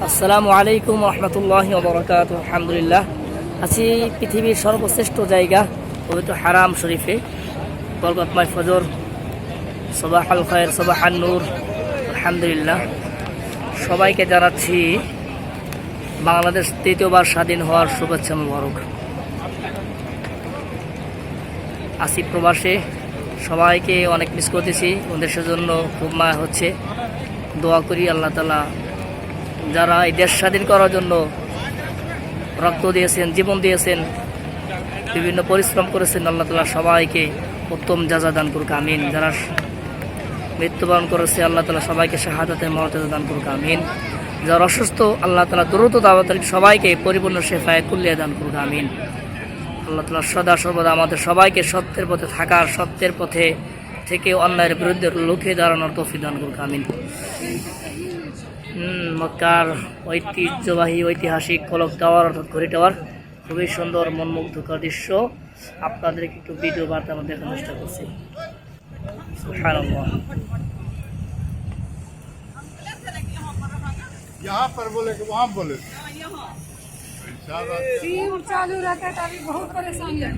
আসসালামু আলাইকুম রহমতুল্লাহি ওয়া বারাকাতুহু। আলহামদুলিল্লাহ, আছি পৃথিবীর সর্বশ্রেষ্ঠ জায়গা পবিত্র হারাম শরীফে। বরকতময় ফজর, সবাহাল খায়ের, সবাহান নূর। আলহামদুলিল্লাহ, সবাইকে জানাচ্ছি বাংলাদেশ তৃতীয়বার স্বাধীন হওয়ার শুভেচ্ছা মোবারক। আসি প্রবাসে, সবাইকে অনেক মিস করতেছি। দেশের জন্য খুব মায়া হচ্ছে। দোয়া করি আল্লাহ তাআলা যারা এই দেশ স্বাধীন করার জন্য রক্ত দিয়েছেন, জীবন দিয়েছেন, বিভিন্ন পরিশ্রম করেছেন, আল্লাহ তাআলা সবাইকে উত্তম জাযা দান করুক, আমিন। যারা মৃত্যুবরণ করেছে, আল্লাহ তাআলা সবাইকে শাহাদাতের মর্যাদা দান করুক, আমিন। যারা অসুস্থ, আল্লাহ তাআলা দ্রুত তাড়াতাড়ি সবাইকে পরিপূর্ণ শেফায়ে কুল্লিয়া দান করুক, আমিন। আল্লাহ তাআলা সদা সর্বদা আমাদের সবাইকে সত্যের পথে থাকার, সত্যের পথে থেকে অন্যায়ের বিরুদ্ধে লুকিয়ে দাঁড়ানোর তৌফিক দান করুক, আমিন। মক্কার ঐতিহ্যবাহী ঐতিহাসিক কলক টাওয়ার অর্থাৎ ঘড়ি টাওয়ার, খুবই সুন্দর মনমুগ্ধকর দৃশ্য। আপনাদেরকে একটু ভিডিও বার্তা আমরা দেখার চেষ্টা করছি। সুবহানাল্লাহ। यहाँ पर बोले कि वहाँ बोले सिम चालू रहता है तभी बहुत परेशानी है।